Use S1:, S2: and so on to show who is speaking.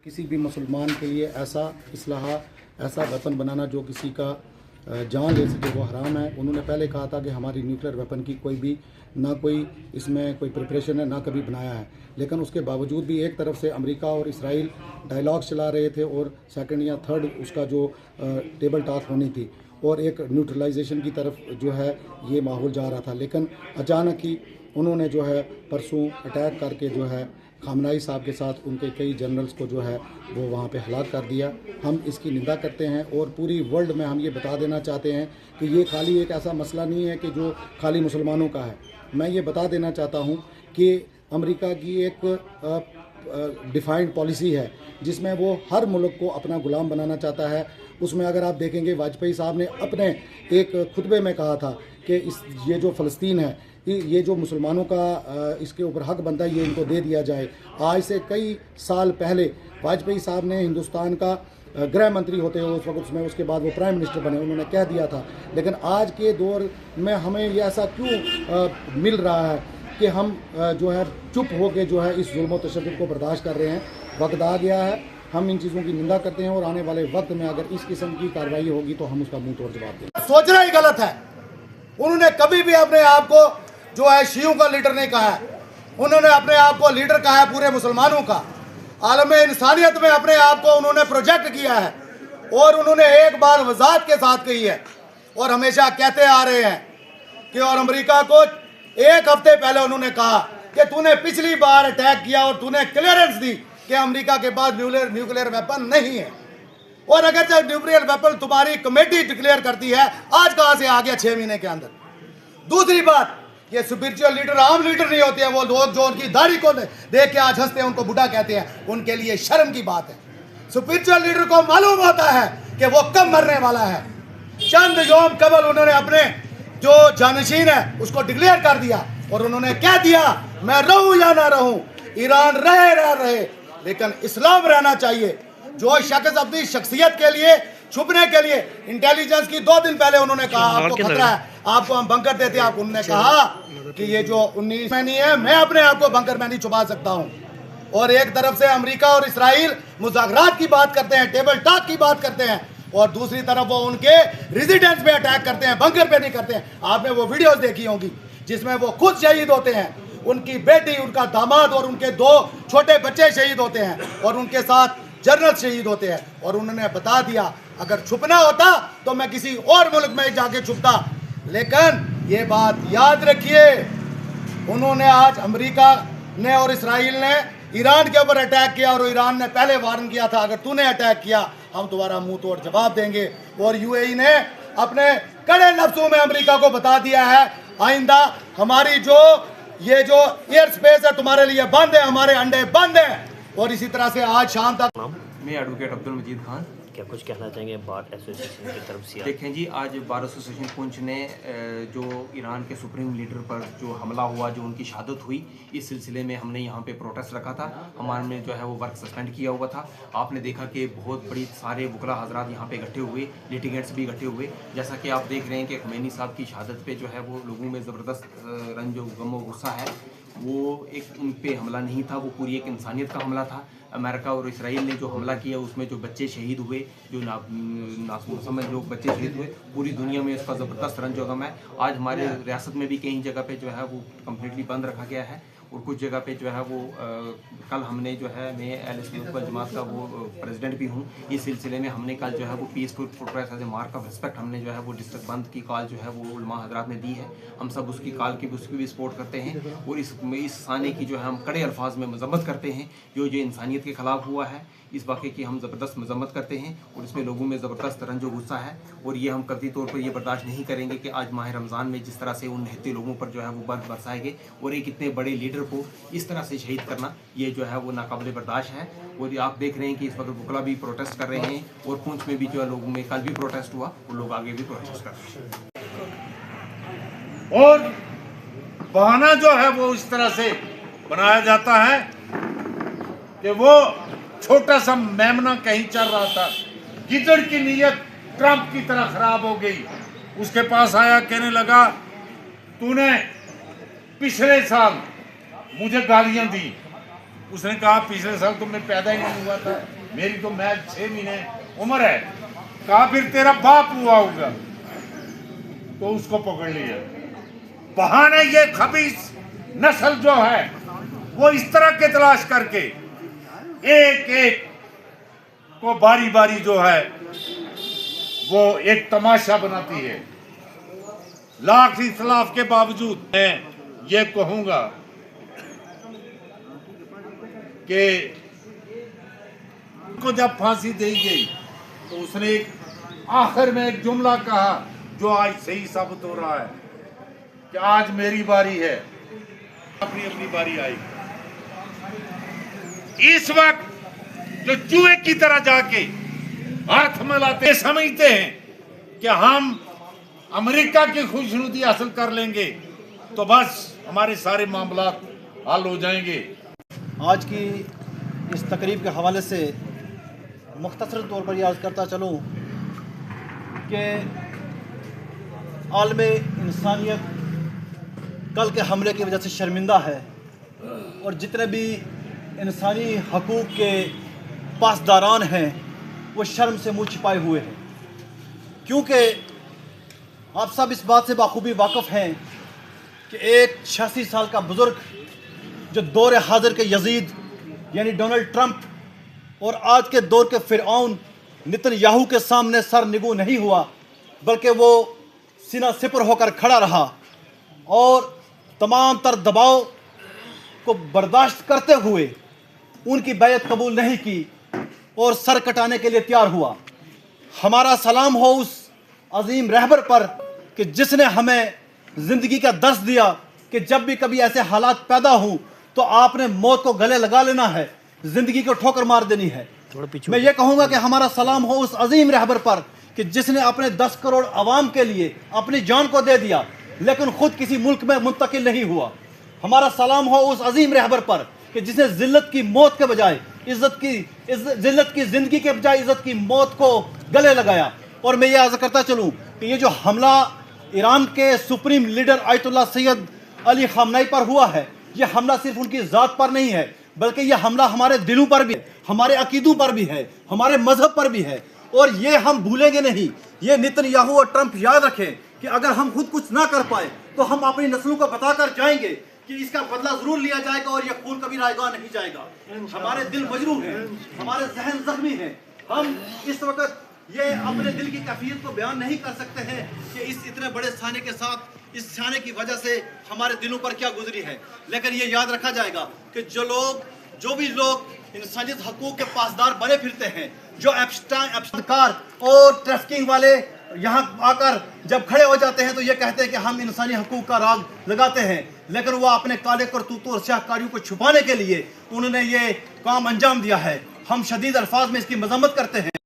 S1: किसी भी मुसलमान के लिए ऐसा इसलाह ऐसा वेपन बनाना जो किसी का जान ले सके वो हराम है। उन्होंने पहले कहा था कि हमारी न्यूक्लियर वेपन की कोई भी ना कोई इसमें कोई प्रिपरेशन है ना कभी बनाया है, लेकिन उसके बावजूद भी एक तरफ से अमेरिका और इसराइल डायलॉग चला रहे थे और सेकंड या थर्ड उसका जो टेबल टॉक होनी थी और एक न्यूट्रलाइजेशन की तरफ जो है ये माहौल जा रहा था। लेकिन अचानक ही उन्होंने जो है परसों अटैक करके जो है खामनाई साहब के साथ उनके कई जनरल्स को जो है वो वहाँ पे हलाक कर दिया। हम इसकी निंदा करते हैं और पूरी वर्ल्ड में हम ये बता देना चाहते हैं कि ये खाली एक ऐसा मसला नहीं है कि जो खाली मुसलमानों का है। मैं ये बता देना चाहता हूँ कि अमेरिका की एक डिफाइंड पॉलिसी है जिसमें वो हर मुल्क को अपना गुलाम बनाना चाहता है। उसमें अगर आप देखेंगे वाजपेयी साहब ने अपने एक खुतबे में कहा था कि ये जो फ़लस्तीन है ये जो मुसलमानों का इसके ऊपर हक बनता है ये इनको दे दिया जाए। आज से कई साल पहले वाजपेयी साहब ने हिंदुस्तान का गृह मंत्री होते हुए उस वक्त उसमें उसके बाद वो प्राइम मिनिस्टर बने, उन्होंने कह दिया था। लेकिन आज के दौर में हमें ये ऐसा क्यों मिल रहा है कि हम जो है चुप होकर जो है इस जुल्म व तशद्दुद को बर्दाश्त कर रहे हैं। वक्त आ गया है, हम इन चीज़ों की निंदा करते हैं और आने वाले वक्त में अगर इस किस्म की कार्रवाई होगी तो हम उसका मुंह तोड़ जवाब देंगे।
S2: सोचना ही गलत है। उन्होंने कभी भी अपने आप को जो है शियों का लीडर नहीं कहा है, उन्होंने अपने आप को लीडर कहा है पूरे मुसलमानों का। आलम इंसानियत में अपने आप को उन्होंने प्रोजेक्ट किया है और उन्होंने एक बार वजाहत के साथ कही है और हमेशा कहते आ रहे हैं कि और अमेरिका को एक हफ्ते पहले उन्होंने कहा कि तूने पिछली बार अटैक किया और तूने क्लियरेंस दी कि अमेरिका के पास न्यूक्लियर वेपन नहीं है, और अगर जब न्यूक्लियर वेपन तुम्हारी कमेटी डिक्लेयर करती है, आज कहां से आ गया 6 महीने के अंदर। दूसरी बात, ये स्पिरिचुअल लीडर आम लीडर नहीं होते हैं। वो लोग जो उनकी दाढ़ी को देख के आज हंसते हैं उनको बुढ़ा कहते हैं, उनके लिए शर्म की बात है। स्पिरिचुअल लीडर को मालूम होता है कि वो कब मरने वाला है। चंद यौम कबल उन्होंने अपने जो जानशीन है उसको डिक्लेयर कर दिया और उन्होंने कह दिया मैं रहूं या ना रहूं, ईरान रहे लेकिन इस्लाम रहना चाहिए। जो शख्स अपनी शख्सियत के लिए छुपने के लिए इंटेलिजेंस की 2 दिन पहले उन्होंने कहा आपको खतरा है, आपको हम बंकर देते हैं, आप उन्होंने कहा कि ये जो 19 में नहीं है, मैं अपने आप को बंकर में नहीं छुपा सकता हूं। और एक तरफ से अमेरिका और इसराइल मुज़ाकरात की बात करते हैं, टेबल टॉक की बात करते हैं, और दूसरी तरफ वो उनके रेजिडेंस पे अटैक करते हैं, बंकर पे नहीं करते हैं। आपने वो वीडियोस देखी होंगी जिसमें वो खुद शहीद होते हैं, उनकी बेटी, उनका दामाद और उनके 2 छोटे बच्चे शहीद होते हैं और उनके साथ जनरल शहीद होते हैं। और उन्होंने बता दिया अगर छुपना होता तो मैं किसी और मुल्क में जाके छुपता। लेकिन ये बात याद रखिए, उन्होंने आज अमेरिका ने और इसराइल ने ईरान के ऊपर अटैक किया और ईरान ने पहले वार्न किया था अगर तूने अटैक किया हम तुम्हारा मुंह तोड़ जवाब देंगे। और यूएई ने अपने कड़े लफ्जों में अमेरिका को बता दिया है आइंदा हमारी जो ये जो एयर स्पेस है तुम्हारे लिए बंद है, हमारे अंडे बंद हैं। और इसी तरह से आज शाम तक
S3: मैं एडवोकेट अब्दुल मजीद खान।
S4: क्या कुछ कहना चाहेंगे बार एसोसिएशन की तरफ से?
S3: देखें जी, आज बार एसोसिएशन पुंछ ने जो ईरान के सुप्रीम लीडर पर जो हमला हुआ, जो उनकी शहादत हुई, इस सिलसिले में हमने यहाँ पे प्रोटेस्ट रखा था। हमारे जो है वो वर्क सस्पेंड किया हुआ था। आपने देखा कि बहुत बड़ी सारे वकला हजरात यहाँ पे इकट्ठे हुए, लिटिगेंट्स भी इकट्ठे हुए। जैसा कि आप देख रहे हैं कि खुमैनी साहब की शहादत पे जो है वो लोगों में ज़बरदस्त रंज गम गुस्सा है। वो एक उन पे हमला नहीं था, वो पूरी एक इंसानियत का हमला था। अमेरिका और इसराइल ने जो हमला किया उसमें जो बच्चे शहीद हुए, जो नासमझ लोग बच्चे शहीद हुए, पूरी दुनिया में उसका ज़बरदस्त रंज गम है। आज हमारे रियासत में भी कई जगह पे जो है वो कम्प्लीटली बंद रखा गया है और कुछ जगह पे जो है वो कल हमने जो है मैं अल जमात का वो प्रेसिडेंट भी हूँ। इस सिलसिले में हमने कल जो है वो peaceful protest as a mark of respect हमने जो है वो डिस्ट्रिक्ट बंद की कॉल जो है वो उलमा हजरात ने दी है। हम सब उसकी कॉल की उसकी भी सपोर्ट करते हैं और इस साने की जो है हम कड़े अल्फाज में मजम्मत करते हैं। जो इंसानियत के ख़िलाफ़ हुआ है इस वाक़े की हम ज़बरदस्त मजम्मत करते हैं और इसमें लोगों में ज़बरदस्त रंजो गुस्सा है। और ये हम कतई तौर पर ये बर्दाश्त नहीं करेंगे कि आज माह रमज़ान में जिस तरह से उन निहत्ते लोगों पर जो है वो बर्फ बरसाएंगे और एक इतने बड़े लीडर को इस तरह से शहीद करना ये जो है वो नाकाबिल बर्दाश्त है। और आप देख रहे हैं कि इस वक्त बुकला भी प्रोटेस्ट कर रहे हैं और पुंछ में भी जो है लोगों में कल भी प्रोटेस्ट हुआ और लोग आगे भी प्रोटेस्ट कर रहे हैं।
S5: और बहाना जो है वो इस तरह से बनाया जाता है कि वो छोटा सा मेमना कहीं चल रहा था, गिदड़ की नीयत ट्रंप की तरह खराब हो गई। उसके पास आया, कहने लगा तूने पिछले साल मुझे गालियां दी, उसने कहा पिछले साल तो मैं पैदा ही नहीं हुआ था, मेरी तो मैं 6 महीने उम्र है। कहा फिर तेरा बाप हुआ होगा, तो उसको पकड़ लिया। बहाने ये खबीस नस्ल जो है वो इस तरह के तलाश करके एक एक को बारी बारी जो है वो एक तमाशा बनाती है। लाख इख्तिलाफ के बावजूद मैं ये कहूंगा कि को जब फांसी दी गई तो उसने एक आखिर में एक जुमला कहा जो आज सही साबित हो रहा है कि आज मेरी बारी है, अपनी अपनी बारी आई। इस वक्त जो चूहे की तरह जाके हाथ मिलाते समझते हैं कि हम अमेरिका की खुशनुदी हासिल कर लेंगे तो बस हमारे सारे मामला हल हो जाएंगे।
S6: आज की इस तकरीब के हवाले से मुख्तसर तौर पर यह अर्ज़ करता चलूँ कि आलम इंसानियत कल के हमले की वजह से शर्मिंदा है और जितने भी इंसानी हकूक़ के पासदारान हैं वो शर्म से मुँह छिपाए हुए हैं, क्योंकि आप सब इस बात से बाखूबी वाक़फ़ हैं कि एक 86 साल का बुज़ुर्ग जो दौर हाज़िर के यजीद यानी डोनाल्ड ट्रंप और आज के दौर के फ़िरऔन नेतन्याहू के सामने सर निगू नहीं हुआ, बल्कि वो सीना सिपर होकर खड़ा रहा और तमाम तर दबाव को बर्दाश्त करते हुए उनकी बैत कबूल नहीं की और सर कटाने के लिए तैयार हुआ। हमारा सलाम हो उस अजीम रहबर पर कि जिसने हमें ज़िंदगी का दर्स दिया कि जब भी कभी ऐसे हालात पैदा हों तो आपने मौत को गले लगा लेना है, ज़िंदगी को ठोकर मार देनी है। मैं ये कहूँगा कि हमारा सलाम हो उस अजीम रहबर पर कि जिसने अपने 10 करोड़ आवाम के लिए अपनी जान को दे दिया लेकिन ख़ुद किसी मुल्क में मुंतकिल नहीं हुआ। हमारा सलाम हो उस अजीम रहबर पर कि जिसने ज़िल्लत की मौत के बजाय ज़िल्लत की ज़िंदगी के बजाय इज़्ज़त की मौत को गले लगाया। और मैं ये अर्ज़ करता चलूँ कि ये जो हमला ईरान के supreme leader Ayatollah Sayyed Ali Khamenei पर हुआ है, ये हमला सिर्फ उनकी ज़ात पर नहीं है बल्कि ये हमला हमारे दिलों पर भी है, हमारे अकीदों पर भी है, हमारे मज़हब पर भी है और ये हम भूलेंगे नहीं। ये नेतन्याहू और ट्रंप याद रखें कि अगर हम खुद कुछ ना कर पाए तो हम अपनी नस्लों को बताकर जाएंगे कि इसका बदला ज़रूर लिया जाएगा और ये खून कभी रायगा नहीं जाएगा। हमारे दिल मजरूह हैं, हमारे जहन ज़ख्मी हैं। हम इस वक्त ये अपने दिल की कैफियत को बयान नहीं कर सकते हैं कि इस इतने बड़े साने के साथ इस साने की वजह से हमारे दिलों पर क्या गुजरी है, लेकिन ये याद रखा जाएगा कि जो भी लोग इंसानियत हकूक़ के पासदार बने फिरते हैं, जो एप्स्टाइन और ट्रैफिकिंग वाले यहाँ आकर जब खड़े हो जाते हैं तो ये कहते हैं कि हम इंसानी हकूक़ का राग लगाते हैं, लेकिन वो अपने काले करतूतों और स्याहकारियों को छुपाने के लिए उन्होंने ये काम अंजाम दिया है। हम शदीद अल्फाज में इसकी मजम्मत करते हैं।